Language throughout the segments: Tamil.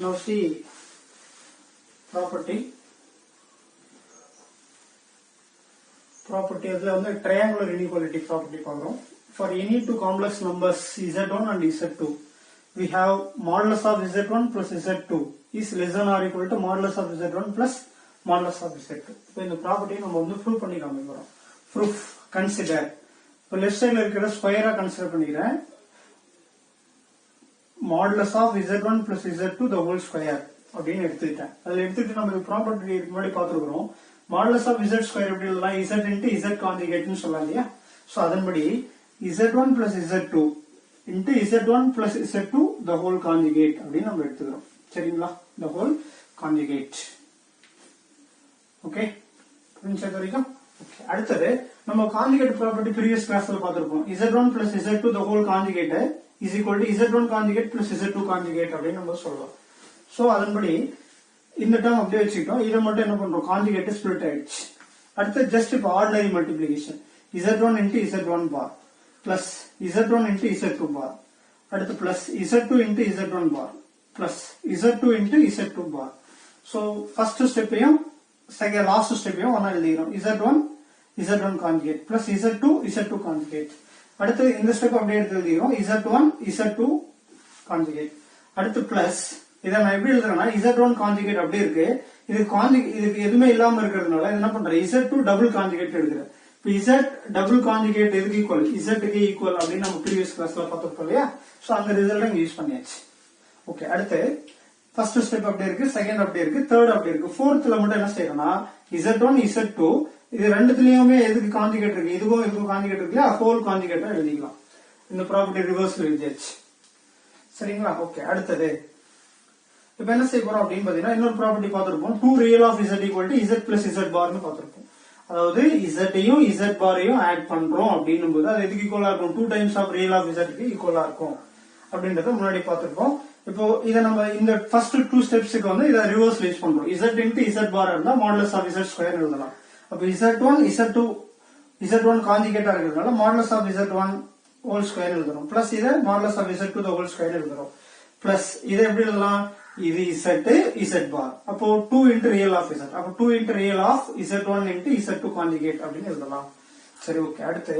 Now see property அதுல வந்து triangular inequality property பார்க்கிறோம். For any two complex numbers z1 and z2, we have modulus of z1 plus z2 is less than or equal to modulus of z1 plus modulus of z2. இப்போ இந்த ப்ராப்பர்ட்டி நம்ம வந்து ப்ரூவ் பண்ணி காமிக்கிறோம். Proof consider. இப்போ லெஃப்ட் சைடுல இருக்கிற ஸ்கொயரா கன்சிடர் பண்ணிக்கிறேன். modulus of z1 plus z2 the whole square அப்படின்னு எடுத்துக்கிட்டேன். அதில் எடுத்துக்கிட்டு நம்ம ப்ராப்பர்ட்டி முன்னாடி பார்த்துருக்கிறோம். modulus of z square எப்படி எழுதலாம்? z into z conjugate னு சொல்லலாம் இல்லையா? சோ அதன்படி z1 plus z2 into z1 plus z2 the whole conjugate அப்படின்னு நம்ம எடுத்துக்கிறோம். சரிங்களா? the whole conjugate. ஓகே புரிஞ்சது வரைக்கும்? ஓகே அடுத்தது நம்ம கான்ஜுகேட் ப்ராப்பர்ட்டி previous கிளாஸ்ல பார்த்திருப்போம். z1 plus z2 the whole conjugate is equal to z1 conjugate plus z2 conjugate அப்படின்னு நம்ம சொல்லலாம். சோ அதன்படி இந்த டேர்ம் அப்படியே வச்சுக்கிட்டோம். இதை மட்டும் என்ன பண்றோம்? கான்ஜுகேட் ஸ்பிளிட் ஆயிடுச்சு. அடுத்து ஜஸ்ட் இப்போ ordinary multiplication z1 into z1 bar plus z1 into z2 bar அடுத்து plus z2 into z1 bar plus z2 into z2 bar. so first ஸ்டெப்பையும் செகண்ட் லாஸ்ட் ஸ்டெப்பையும் ஒண்ணா எழுதிறோம். z1 conjugate plus z2 conjugate. அடுத்து இந்த ஸ்டெப் அப்படியே எடுத்து எழுதிறோம். z2 conjugate. அடுத்து plus இத நான் எப்படி எழுதுறேன்னா z1 conjugate அப்படியே இருக்கு. இதுக்கு எதுவுமே இல்லாம இருக்கிறதுனால என்ன பண்றேன்? z2 டபுள் கான்ஜுகேட் எடுக்கிறேன். இப்போ z டபுள் கான்ஜுகேட் எதுக்கு ஈக்குவல்? z க்கு ஈக்குவல் அப்படின்னு நம்ம ப்ரீவியஸ் கிளாஸ்ல பார்த்திருப்போம் இல்லையா? சோ அந்த ரிசல்ட் இங்க யூஸ் பண்ணியாச்சு. ஓகே அடுத்து ஃபர்ஸ்ட் ஸ்டெப் அப்படியே இருக்கு, செகண்ட் அப்படியே இருக்கு, தேர்ட் அப்படியே இருக்கு. ஃபோர்த்ல மட்டும் என்ன செய்யறோம்னா z1 z2 இது ரெண்டுத்துலயுமே எதுக்கு கான்ஜுகேட் இருக்கு? இதுக்கும் கான்ஜுகேட் இருக்கு இல்லையா? ஹோல் கான்ஜுகேட்டா எழுதிக்கலாம். இந்த ப்ராப்பர்ட்டி ரிவர்ஸ்ல எழுதியாச்சு. சரிங்களா? ஓகே அடுத்தது இப்போ என்ன செய்ய போறோம் அப்படின்னு பாத்தீங்கன்னா இன்னொரு ப்ராப்பர்ட்டி பார்த்திருப்போம். 2 real of z equal to z plus z bar னு பார்த்திருப்போம். அதாவது z யும் z பாரையும் ஆட் பண்றோம் அப்படின்னும் போது அது எதுக்கு ஈக்குவலா இருக்கும்? 2 times of real of z க்கு ஈக்குவலா இருக்கும் அப்படின்றத முன்னாடி பார்த்திருப்போம். இப்போ இத நம்ம இந்த ஃபர்ஸ்ட் 2 ஸ்டெப்ஸ்க்கு வந்து இத ரிவர்ஸ் யூஸ் பண்றோம். z into z bar இருந்தா modulus of z square எழுதலாம். அப்ப z1 கான்ஜுகேட்டா இருக்கிறதுனால modulus of z1 whole square எழுதுறோம். பிளஸ் இத modulus of z2 the whole square எழுதுறோம். பிளஸ் இத எப்படி எழுதலாம்? இது z bar. அப்போ 2 into real of z. அப்போ 2 into real of z1 into z2 conjugate அப்படின்னு எழுதலாம். சரி ஓகே அடுத்து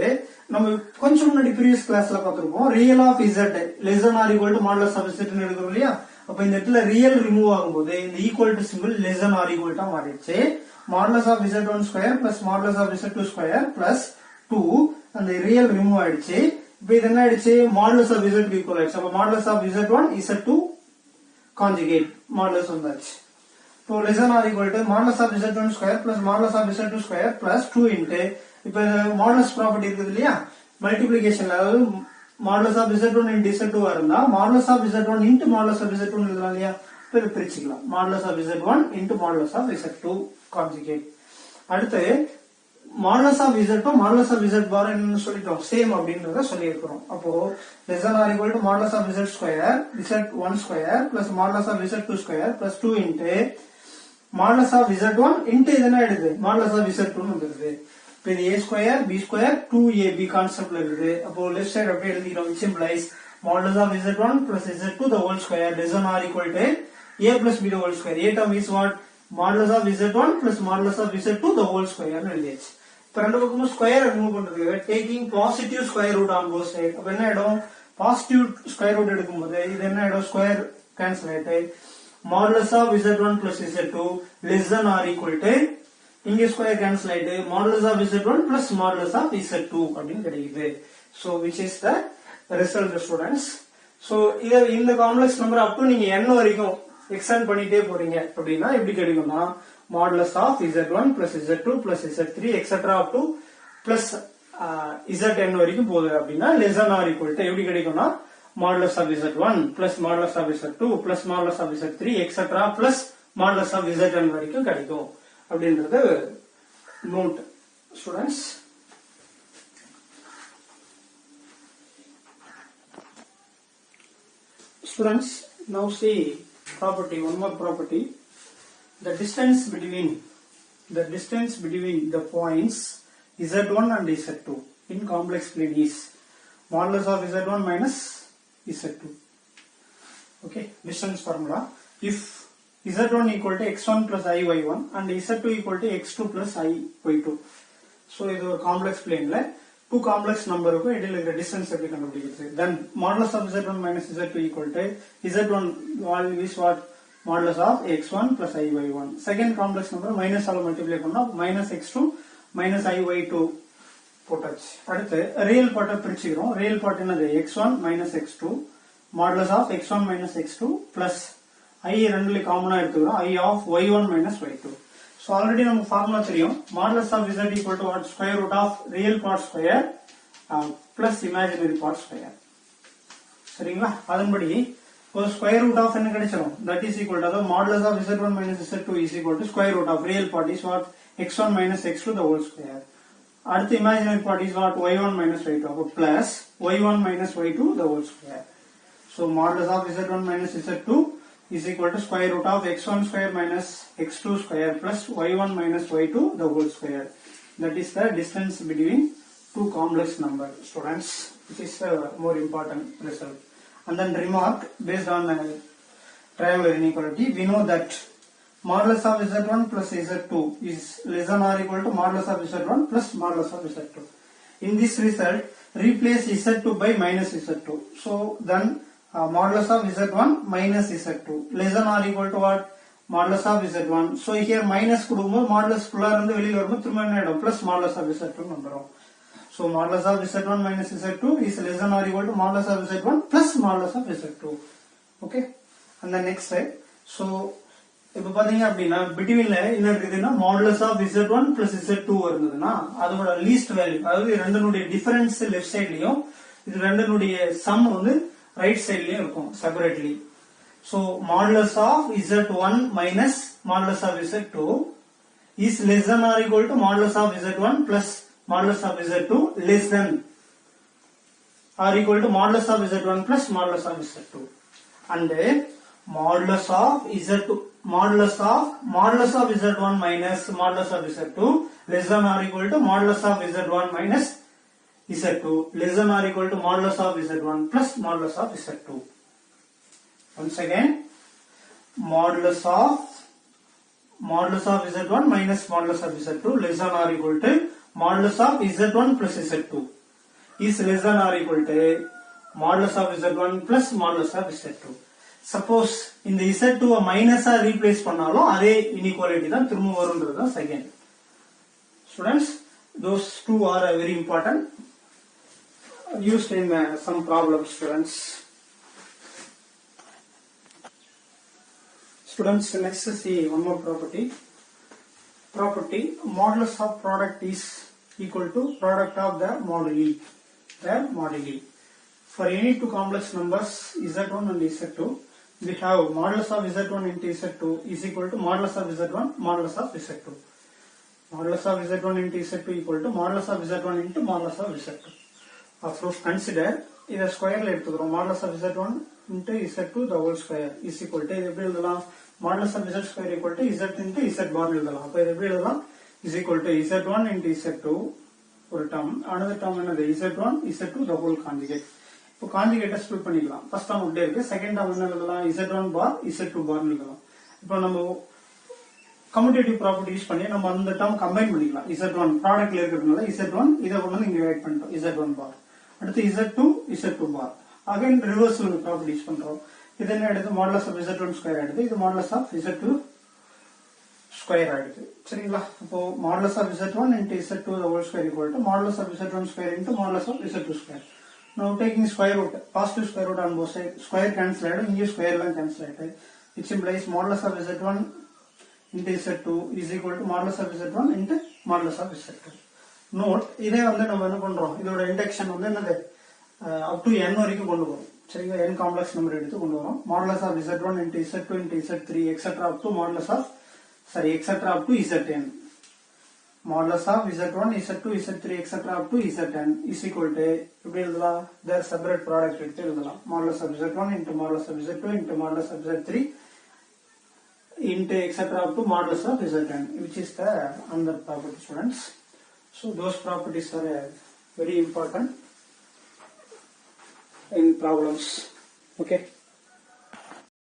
நம்ம கொஞ்சம் முன்னாடி previous கிளாஸ்ல பார்த்திருப்போம். real of z less than or equal to modulus of z ன்னு எழுதுறோம் இல்லையா? அப்ப இந்த இடத்துல ரியல் ரிமூவ் ஆகும்போது இந்த equal to simple less than or equal to மாறிடுச்சு. modulus of z1 square plus modulus of z2 square plus 2 அந்த ரியல் ரிமூவ் ஆயிடுச்சு. இப்போ இது என்ன ஆயிடுச்சு? modulus of z க்கு ஈக்குவல் ஆயிடுச்சு. அப்ப modulus of z1 z2 conjugate modulus வந்தாச்சு. இப்போ less than or equal to modulus of z1 square plus modulus of z2 square plus 2 into இப்போ modulus ப்ராப்பர்ட்டி இருக்குது இல்லையா? மல்டிப்ளிகேஷன்ல அதாவது modulus of z1 into z2 இருந்தா modulus of z1 into modulus of z2 எழுதலாம் இல்லையா? இப்போ இத பிரிச்சுக்கலாம். modulus of z1 into modulus of z2 conjugate. அடுத்து modulus of z2 modulus of z bar என்னன்னு சொல்லிட்டோம். சேம் அப்படின்றத சொல்லி இருக்கிறோம். அப்போ less than or equal to modulus of z square z1 square plus modulus of z2 square plus 2 into modulus of z1 into இது என்ன ஆயிடுது? modulus of z2 னு வந்துருது. இப்போ இது a square b square 2ab கான்செப்ட்ல இருக்குது. அப்போ லெஃப்ட் சைடு அப்படியே எழுதிக்கிறோம். which implies modulus of z1 plus z2 the whole square less than or equal to a plus b the whole square. a term is what? modulus of z1 plus modulus of z2 the whole square னு எழுதியாச்சு. இப்போ ரெண்டு பக்கமும் ஸ்கொயர் ரிமூவ் பண்றதுக்கு taking positive square root on both side. அப்ப என்ன ஆயிடும்? பாசிட்டிவ் ஸ்கொயர் ரூட் எடுக்கும்போது இது என்ன ஆயிடும்? ஸ்கொயர் கேன்சல் ஆயிட்டு modulus of z1 plus z2 less than or equal to இங்க ஸ்கொயர் கேன்சல் ஆயிட்டு modulus of z1 plus modulus of z2 அப்படின்னு கிடைக்குது. so which is the result students. so இந்த காம்ப்ளெக்ஸ் நம்பர் அப் டு நீங்க n வரைக்கும் எக்ஸ்டெண்ட் பண்ணிட்டே போறீங்க அப்படின்னா எப்படி கிடைக்கும்னா modulus of z1 plus z2 plus z3 etc up to plus zn வரைக்கும் போகுது அப்படின்னா less than or equal to எப்படி கிடைக்கும்னா modulus of z1 plus modulus of z2 plus modulus of z3 etc plus modulus of zn வரைக்கும் கிடைக்கும் அப்படின்றது note students. Students, now see property, one more property. The distance between the points z1 and z2 in complex plane is modulus of z1 minus z2. Okay, distance formula. if z1 equal to x1 plus iy1 and z2 equal to x2 plus iy2. So இது ஒரு காம்ப்ளெக்ஸ் பிளேன்ல two complex நம்பருக்கு இடையில இருக்கிற டிஸ்டன்ஸ் எப்படி கண்டுபிடிக்கிறது? Then modulus of z1 minus z2 equal to z1 is what? Modulus of x1 plus iy1. Second complex number minus ஆல மல்டிப்ளை பண்ணா minus x2 minus iy2 போட்டாச்சு. அடுத்து ரியல் பார்ட்டை பிரிச்சுக்கிறோம். ரியல் பார்ட் என்னது? x1 minus x2 modulus of x1 minus x2 plus i ரெண்டுல காமனா எடுத்துக்கிறோம் i of y1 minus y2. So already நமக்கு ஃபார்முலா தெரியும். Modulus of z equal to what? Square root of real part square plus imaginary part square. சரிங்களா? அதன்படி ஒரு square root of என்ன கிடைச்சிரும்? That is equal to modulus of z1 minus z2 is equal to square root of real part is what? x1 minus x2 the whole square. அடுத்து imaginary part is what? y1 minus y2 plus y1 minus y2 the whole square. So modulus of z1 minus z2 is equal to square root of x1 square minus x2 square plus y1 minus y2 the whole square. That is the distance between two complex numbers, students, which is a more important result. And then remark, based on triangular inequality, we know that modulus of z1 plus z2 is less than or equal to modulus of z1 plus modulus of z2. In this result, replace z2 by minus z2. So then modulus of z1 minus z2 less than or equal to what? Modulus of z1. So here minus கொடுக்கும்போது modulus full-ஆ இருந்து வெளியில வரும்போது திரும்ப என்ன ஆயிடும்? Plus modulus of z2 வந்துரும். So modulus of z1 minus z2 is less than or equal to modulus of z1 plus modulus of z2. Okay. And the next side. So இப்ப பாத்தீங்க அப்படின்னா பிட்வீன்ல என்ன இருக்குதுன்னா modulus of z1 plus z2 வருதுன்னா அதோட லீஸ்ட் வேல்யூ, அதாவது ரெண்டுனுடைய டிஃபரன்ஸ் லெஃப்ட் சைட்லயும் இது ரெண்டுனுடைய சம் வந்து ரைட் சைட்லயும் இருக்கும் separately. So modulus of z1 minus modulus of z2 is less than or equal to modulus of z1 plus modulus of z2 less than or equal to modulus of z1 plus modulus of z2. And modulus of z2 modulus of z1 minus modulus of z2 less than or equal to modulus of z1 minus z2 less than or equal to modulus of z1 plus modulus of z2. Once again, modulus of z1 minus modulus of z2 less than or equal to modulus of z1 plus z2 is less than or equal to modulus of z1 plus modulus of z2. Suppose இந்த z2 மைனஸா ரீப்ளேஸ் பண்ணாலும் அதே இன்இக்வாலிட்டி தான் திரும்ப வரும்ன்றது தான் second. Students, those two are very important, used in some problems, students. Students, let's see one more property. Modulus of product is equal to product of the moduli. For any two complex numbers z1 and z2, we have modulus of z1 into z2 is equal to modulus of z1 modulus of z2. Modulus of z1 into z2 equal to modulus of z1 into modulus of z2. Of course, consider இத ஸ்கொயர்ல எடுத்துக்கிறோம். modulus of z1 into z2 the whole square is equal to இது எப்படி எழுதலாம்? modulus of z square equal to z into z bar எழுதலாம். அப்ப இது எப்படி எழுதலாம்? is equal to z1 into z2 ஒரு term, another term என்னது? z1 z2 the whole conjugate. இப்போ கான்ஜுகேட்டை ஸ்ப்ளிட் பண்ணிக்கலாம். ஃபர்ஸ்ட் டேர்ம் அப்படியே இருக்கு, செகண்ட் டேர்ம் என்ன எழுதலாம்? z1 bar z2 bar எழுதலாம். இப்போ நம்ம கம்யூட்டேட்டிவ் ப்ராப்பர்ட்டி யூஸ் பண்ணி நம்ம அந்த டேர்ம் கம்பைன் பண்ணிக்கலாம். z1 ப்ராடக்ட்ல இருக்கிறதுனால z1 இதை கொண்டு வந்து இங்க ஆட் பண்ணிட்டோம் z1 bar. அடுத்து z2 bar. Again reversal property use பண்றோம். இது என்ன எடுத்து மாடுலஸ் ஆஃப் z1 ஸ்கொயர் ஆயிடுது, இது மாடுலஸ் ஆஃப் z2 ஸ்கொயர் ஆயிடுது. சரிங்களா? அப்போ modulus of z1 into z2 the whole square equal to modulus of z1 square into modulus of z2 square. Now taking square root, positive square root on both sides, square cancel ஆயிடும், இங்கே square எல்லாம் cancel ஆயிடுது, which implies modulus of z1 into z2 is equal to modulus of z1 into modulus of z2. Note, இதே வந்து நம்ம என்ன பண்றோம்? இதோட இண்டக்ஷன் வந்து என்னது? up to n வரைக்கும் கொண்டு வரோம். சரிங்களா? n காம்ப்ளெக்ஸ் நம்பர் எடுத்து கொண்டு வரோம். modulus of z1 into z2 into z3 etc up to modulus of etc up to zn. Modulus of z1 z2 z3 etc up to zn is equal to எப்படி எழுதலாம்? their separate product எடுத்து எழுதலாம். modulus of z1 into modulus of z2 into modulus of z3 into etc up to modulus of zn, which is the another property, students. So those properties are very important in problems. Okay.